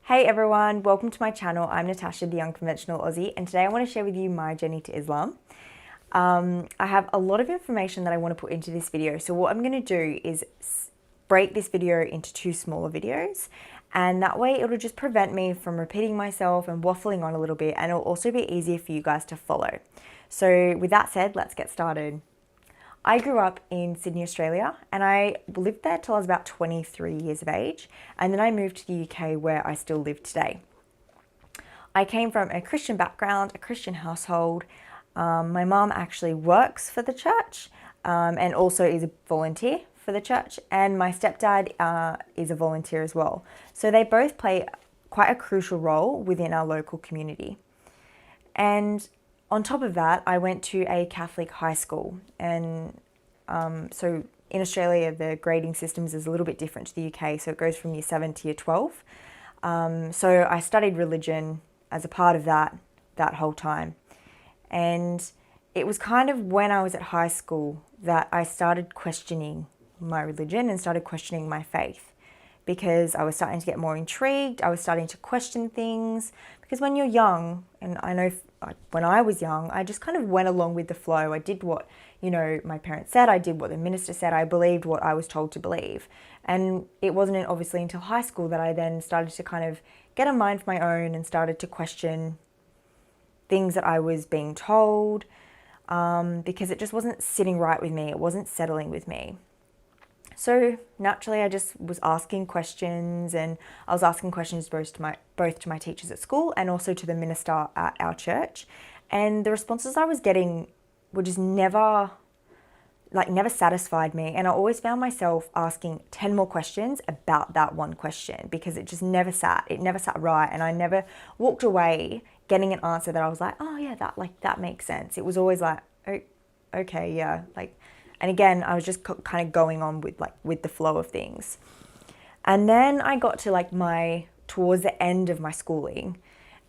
Hey everyone, welcome to my channel. I'm Natasha, the Unconventional Aussie, and today I want to share with you my journey to Islam. I have a lot of information that I want to put into this video, so what I'm going to do is break this video into two smaller videos, and that way it'll just prevent me from repeating myself and waffling on a little bit, and it'll also be easier for you guys to follow. So with that said, let's get started. I grew up in Sydney, Australia, and I lived there till I was about 23 years of age, and then I moved to the UK where I still live today. I came from a Christian background, a Christian household. My mum actually works for the church and also is a volunteer for the church, and my stepdad is a volunteer as well. So they both play quite a crucial role within our local community. And on top of that, I went to a Catholic high school, and so in Australia, the grading systems is a little bit different to the UK, so it goes from year 7 to year 12. So I studied religion as a part of that whole time. And it was kind of when I was at high school that I started questioning my religion and started questioning my faith, because I was starting to get more intrigued. I was starting to question things, because when you're young, and I know when I was young, I just kind of went along with the flow. I did what, my parents said. I did what the minister said. I believed what I was told to believe. And it wasn't obviously until high school that I then started to kind of get a mind of my own and started to question things that I was being told, because it just wasn't sitting right with me. It wasn't settling with me. So naturally, I just was asking questions, and I was asking questions both to my teachers at school and also to the minister at our church. And the responses I was getting were just never satisfied me. And I always found myself asking 10 more questions about that one question, because it just never sat. It never sat right. And I never walked away getting an answer that I was like, oh yeah, that makes sense. It was always like, oh, okay, yeah, and again, I was just kind of going on with the flow of things. And then I got to towards the end of my schooling,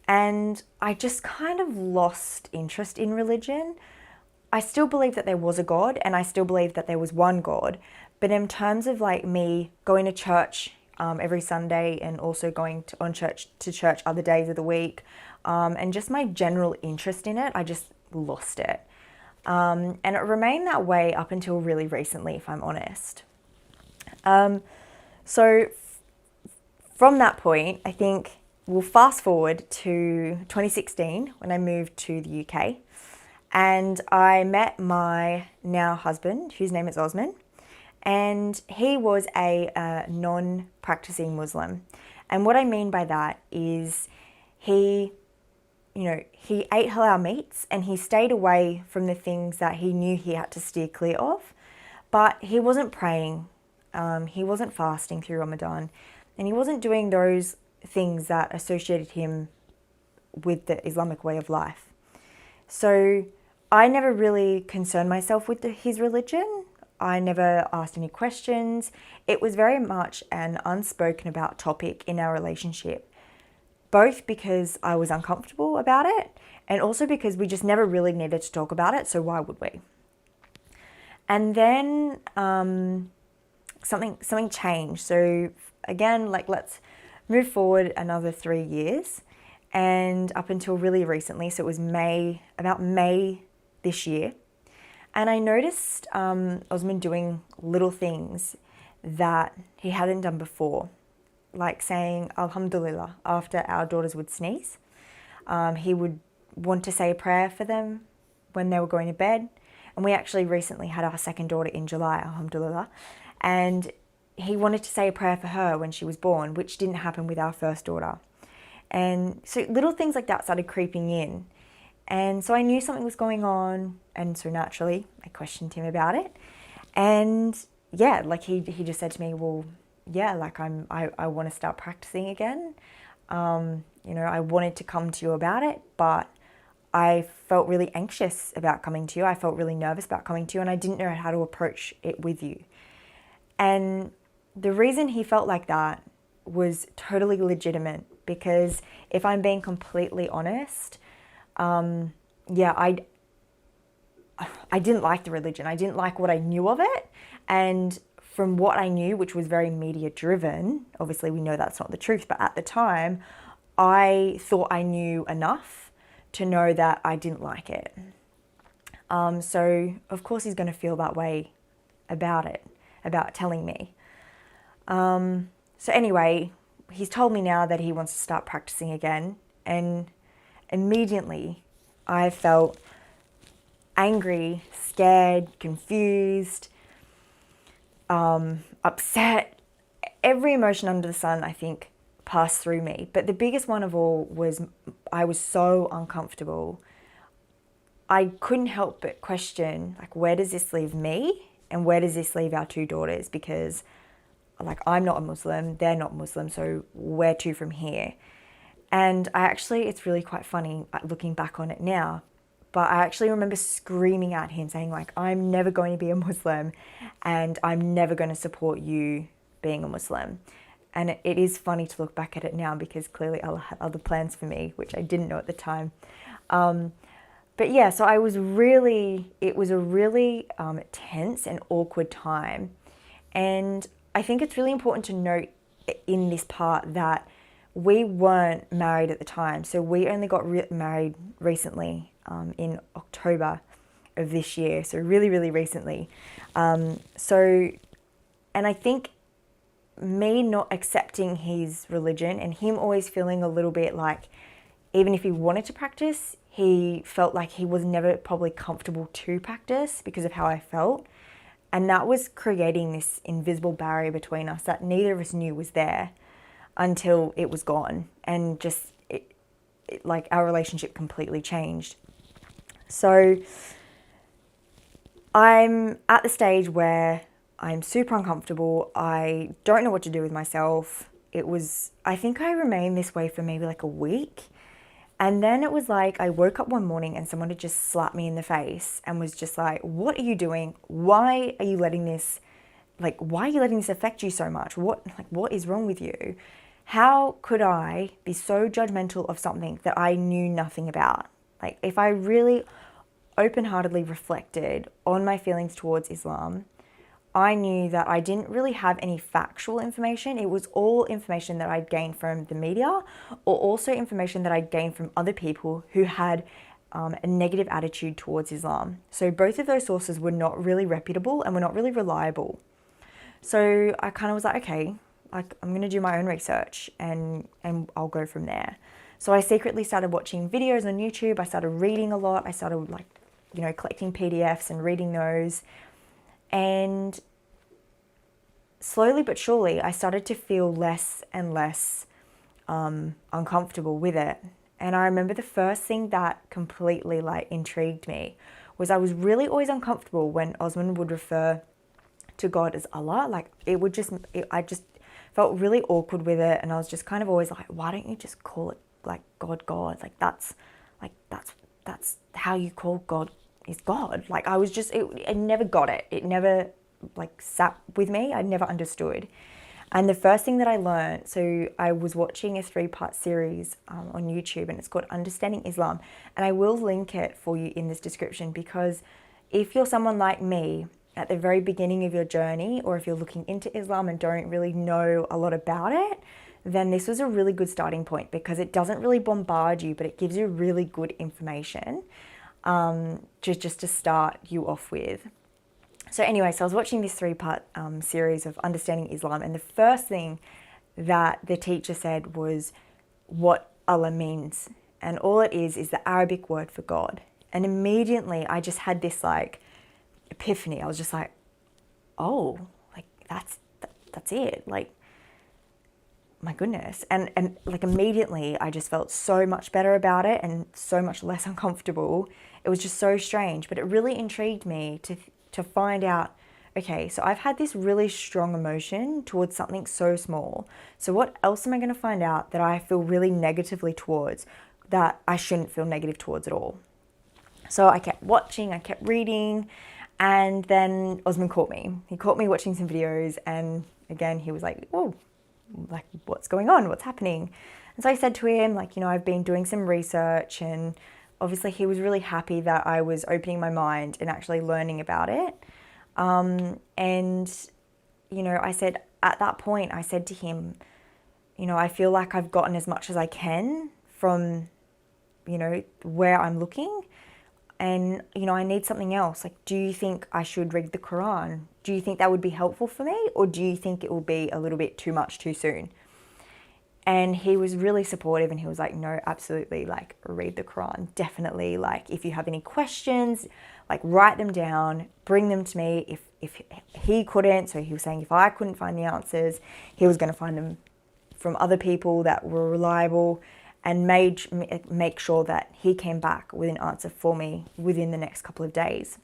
and I just kind of lost interest in religion. I still believed that there was a God, and I still believed that there was one God. But in terms of me going to church every Sunday, and also going to church other days of the week, and just my general interest in it, I just lost it. And it remained that way up until really recently, if I'm honest. So from that point, I think we'll fast forward to 2016 when I moved to the UK, and I met my now husband, whose name is Osman, and he was a non-practicing Muslim. And what I mean by that is he ate halal meats, and he stayed away from the things that he knew he had to steer clear of. But he wasn't praying, he wasn't fasting through Ramadan, and he wasn't doing those things that associated him with the Islamic way of life. So I never really concerned myself with his religion. I never asked any questions. It was very much an unspoken about topic in our relationship, both because I was uncomfortable about it, and also because we just never really needed to talk about it, so why would we? And then something changed. So again, let's move forward another 3 years, and up until really recently, so it was about May this year, and I noticed Osman doing little things that he hadn't done before, like saying Alhamdulillah after our daughters would sneeze. He would want to say a prayer for them when they were going to bed. And we actually recently had our second daughter in July, Alhamdulillah. And he wanted to say a prayer for her when she was born, which didn't happen with our first daughter. And so little things like that started creeping in. And so I knew something was going on. And so naturally, I questioned him about it. And yeah, he just said to me, well, yeah, I want to start practicing again. I wanted to come to you about it, but I felt really anxious about coming to you. I felt really nervous about coming to you, and I didn't know how to approach it with you. And the reason he felt like that was totally legitimate, because if I'm being completely honest, I didn't like the religion. I didn't like what I knew of it. And from what I knew, which was very media driven, obviously we know that's not the truth, but at the time, I thought I knew enough to know that I didn't like it. So of course he's going to feel that way about it, about telling me. So anyway, he's told me now that he wants to start practicing again, and immediately I felt angry, scared, confused, upset. Every emotion under the sun, I think, passed through me. But the biggest one of all was I was so uncomfortable. I couldn't help but question, like, where does this leave me? And where does this leave our two daughters? Because, like, I'm not a Muslim, they're not Muslim, so where to from here? And it's really quite funny looking back on it now, but I actually remember screaming at him saying, like, I'm never going to be a Muslim and I'm never going to support you being a Muslim. And it is funny to look back at it now because clearly Allah had other plans for me, which I didn't know at the time. But yeah, so it was a really tense and awkward time. And I think it's really important to note in this part that we weren't married at the time. So we only got married recently, in October of this year. So really, really recently. And I think me not accepting his religion and him always feeling a little bit like, even if he wanted to practice, he felt like he was never probably comfortable to practice because of how I felt. And that was creating this invisible barrier between us that neither of us knew was there until it was gone. And just like our relationship completely changed. So I'm at the stage where I'm super uncomfortable. I don't know what to do with myself. I think I remained this way for maybe like a week. And then it was like I woke up one morning and someone had just slapped me in the face and was just like, what are you doing? Why are you letting this affect you so much? What is wrong with you? How could I be so judgmental of something that I knew nothing about? Like, if I really open-heartedly reflected on my feelings towards Islam, I knew that I didn't really have any factual information. It was all information that I'd gained from the media, or also information that I'd gained from other people who had a negative attitude towards Islam. So both of those sources were not really reputable and were not really reliable. So I kind of was like, okay, like, I'm going to do my own research and I'll go from there. So I secretly started watching videos on YouTube. I started reading a lot. I started collecting PDFs and reading those. And slowly but surely, I started to feel less and less uncomfortable with it. And I remember the first thing that completely intrigued me was I was really always uncomfortable when Osman would refer to God as Allah. I just felt really awkward with it, and I was just kind of always like, why don't you just call it like God? That's how you call God is God. I never got it. It never sat with me. I never understood. And the first thing that I learned, so I was watching a 3-part series on YouTube, and it's called Understanding Islam. And I will link it for you in this description, because if you're someone like me at the very beginning of your journey, or if you're looking into Islam and don't really know a lot about it, then this was a really good starting point, because it doesn't really bombard you, but it gives you really good information just to start you off with. So anyway, so I was watching this 3-part series of Understanding Islam, and the first thing that the teacher said was what Allah means. And all it is the Arabic word for God. And immediately I just had this epiphany. I was just like, oh, that's it. My goodness. And immediately I just felt so much better about it and so much less uncomfortable. It was just so strange, but it really intrigued me to find out, okay, so I've had this really strong emotion towards something so small. So what else am I going to find out that I feel really negatively towards, that I shouldn't feel negative towards at all? So I kept watching, I kept reading, and then Osman caught me. He caught me watching some videos, and again, he was like, whoa, what's going on? What's happening? And so I said to him, I've been doing some research, and obviously he was really happy that I was opening my mind and actually learning about it. And you know, I said, at that point, I said to him, you know, I feel like I've gotten as much as I can from, you know, where I'm looking. And, you know, I need something else. Like, do you think I should read the Quran? Do you think that would be helpful for me? Or do you think it will be a little bit too much too soon? And he was really supportive, and he was like, no, absolutely, like, read the Quran. Definitely, like, if you have any questions, like, write them down, bring them to me. If he couldn't, so he was saying if I couldn't find the answers, he was going to find them from other people that were reliable, and make sure that he came back with an answer for me within the next couple of days.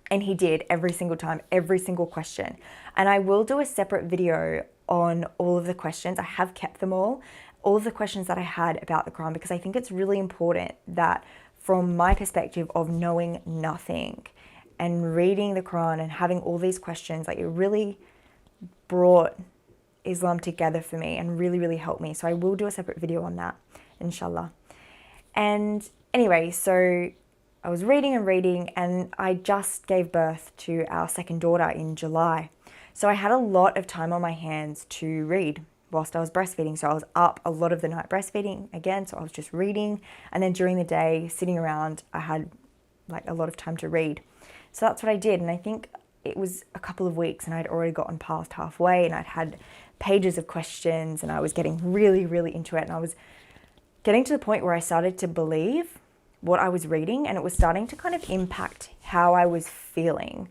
And he did, every single time, every single question. And I will do a separate video on all of the questions. I have kept them all of the questions that I had about the Quran, because I think it's really important that, from my perspective of knowing nothing and reading the Quran and having all these questions, like, it really brought Islam together for me and really, really helped me. So I will do a separate video on that, inshallah. And anyway, so I was reading and I just gave birth to our second daughter in July. So I had a lot of time on my hands to read whilst I was breastfeeding. So I was up a lot of the night breastfeeding again. So I was just reading. And then during the day, sitting around, I had like a lot of time to read. So that's what I did. And I think it was a couple of weeks and I'd already gotten past halfway, and I'd had pages of questions, and I was getting really, really into it. And I was getting to the point where I started to believe what I was reading, and it was starting to kind of impact how I was feeling.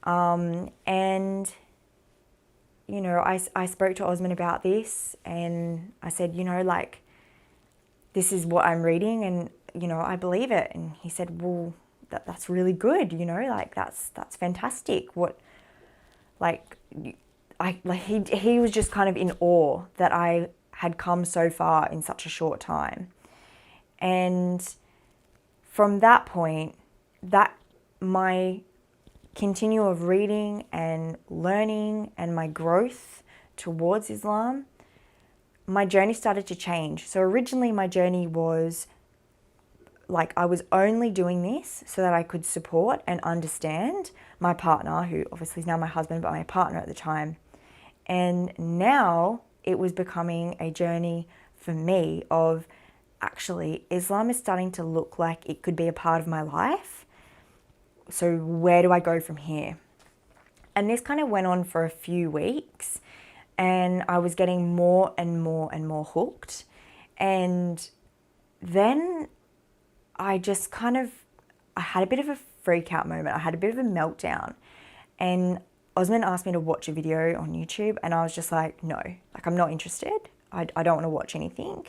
And, you know, I spoke to Osman about this, and I said, you know, like, this is what I'm reading, and, you know, I believe it. And he said, well, that's really good, you know, like, that's fantastic. What, like, he was just kind of in awe that I had come so far in such a short time. And from that point, that my continuum of reading and learning and my growth towards Islam, my journey started to change. So originally my journey was like, I was only doing this so that I could support and understand my partner, who obviously is now my husband, but my partner at the time. And now it was becoming a journey for me of, actually, Islam is starting to look like it could be a part of my life. So where do I go from here? And this kind of went on for a few weeks, and I was getting more and more and more hooked. And then I just I had a bit of a freak out moment. I had a bit of a meltdown, and Osman asked me to watch a video on YouTube, and I was just like, no, like, I'm not interested. I don't want to watch anything,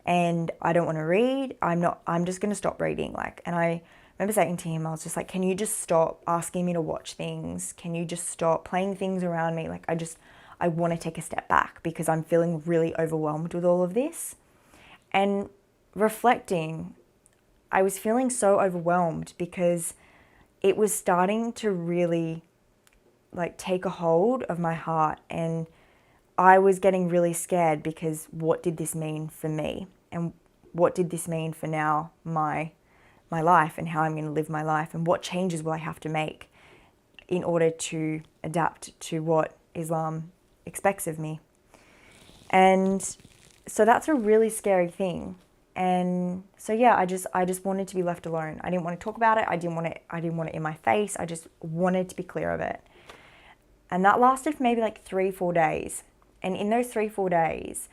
and I don't want to read. I'm just going to stop reading. Like, and I remember saying to him, I was just like, can you just stop asking me to watch things? Can you just stop playing things around me? Like, I want to take a step back, because I'm feeling really overwhelmed with all of this. And reflecting, I was feeling so overwhelmed because it was starting to really, like, take a hold of my heart, and I was getting really scared, because what did this mean for me, and what did this mean for now my life, and how I'm going to live my life, and what changes will I have to make in order to adapt to what Islam expects of me. And so that's a really scary thing. And so yeah, I just wanted to be left alone. I didn't want to talk about it. I didn't want it in my face. I just wanted to be clear of it. And that lasted for maybe like 3-4 days. And in those 3-4 days,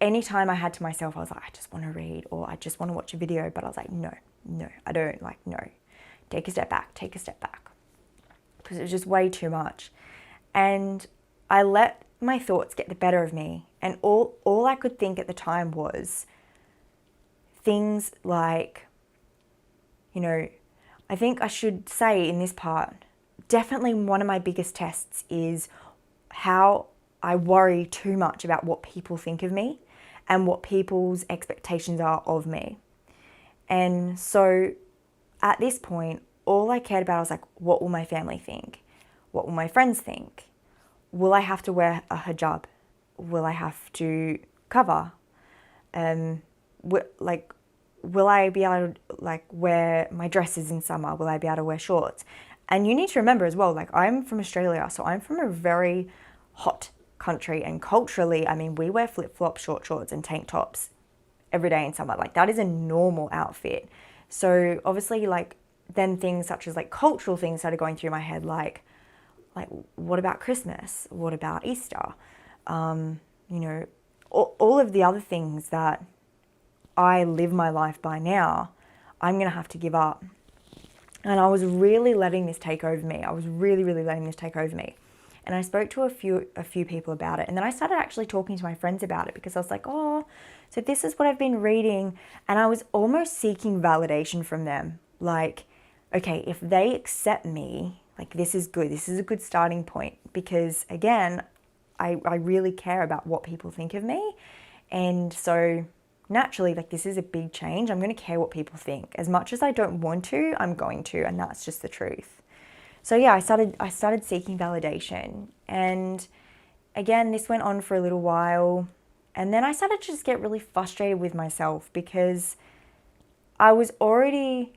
anytime I had to myself, I was like, I just want to read, or I just want to watch a video. But I was like, no, I don't, like, no. Take a step back. Because it was just way too much. And I let my thoughts get the better of me. And all I could think at the time was things like, you know, I think I should say in this part, definitely one of my biggest tests is how I worry too much about what people think of me and what people's expectations are of me. And so at this point, all I cared about was like, what will my family think? What will my friends think? Will I have to wear a hijab? Will I have to cover? Will I be able to, like, wear my dresses in summer? Will I be able to wear shorts? And you need to remember as well, like I'm from Australia, so I'm from a very hot country, and culturally, I mean, we wear flip-flops, short shorts and tank tops every day in summer. Like that is a normal outfit. So obviously, like then things such as like cultural things started going through my head, like what about Christmas? What about Easter? You know, all of the other things that I live my life by now, I'm going to have to give up. And I was really letting this take over me. I was really, really letting this take over me. And I spoke to a few people about it. And then I started actually talking to my friends about it, because I was like, oh, so this is what I've been reading. And I was almost seeking validation from them. Like, okay, if they accept me, like this is good. This is a good starting point, because again, I really care about what people think of me. And so naturally, like this is a big change. I'm going to care what people think. As much as I don't want to, I'm going to, and that's just the truth. So yeah, I started seeking validation. And again, this went on for a little while. And then I started to just get really frustrated with myself, because I was already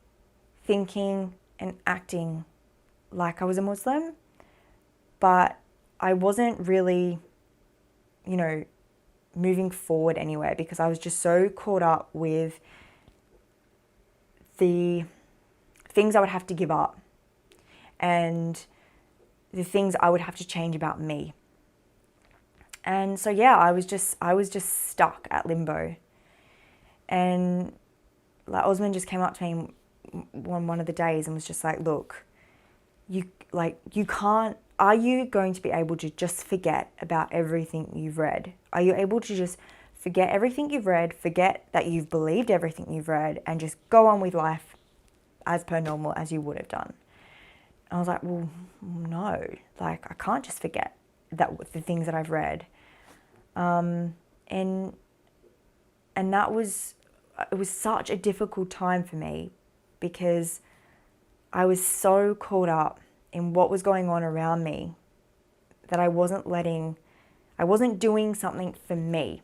thinking and acting like I was a Muslim, but I wasn't really, you know, moving forward anywhere, because I was just so caught up with the things I would have to give up and the things I would have to change about me. And so yeah, I was just stuck at limbo. And like Osman just came up to me one of the days and was just like, look, you can't, are you going to be able to just forget about everything you've read? Are you able to just forget everything you've read, forget that you've believed everything you've read, and just go on with life as per normal as you would have done? And I was like, well, no, like I can't just forget that the things that I've read. And that was, it was such a difficult time for me, because I was so caught up in what was going on around me that I wasn't doing something for me.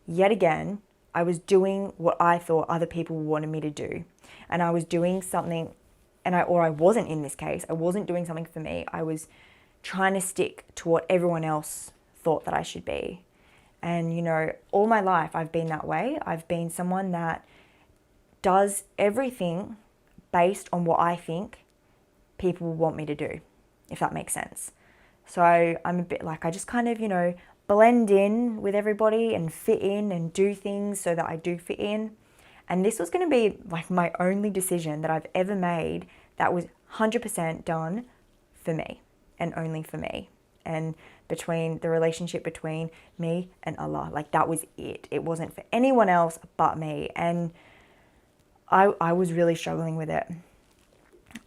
Yet again, I was doing what I thought other people wanted me to do. And I was doing something, or I wasn't in this case, I wasn't doing something for me. I was trying to stick to what everyone else thought that I should be. And, you know, all my life I've been that way. I've been someone that does everything based on what I think people want me to do, if that makes sense. So I'm a bit like, I just kind of, you know, blend in with everybody and fit in and do things so that I do fit in. And this was going to be like my only decision that I've ever made that was 100% done for me and only for me. And between the relationship between me and Allah, like that was it. It wasn't for anyone else but me. And I was really struggling with it.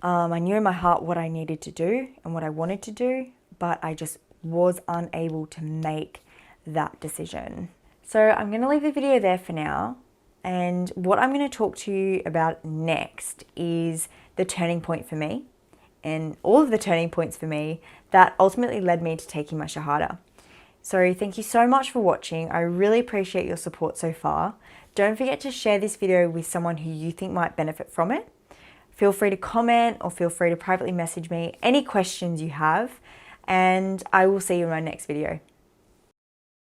I knew in my heart what I needed to do and what I wanted to do, but I just was unable to make that decision. So I'm going to leave the video there for now. And what I'm going to talk to you about next is the turning point for me, and all of the turning points for me that ultimately led me to taking my Shahada. So thank you so much for watching. I really appreciate your support so far. Don't forget to share this video with someone who you think might benefit from it. Feel free to comment or feel free to privately message me any questions you have, and I will see you in my next video.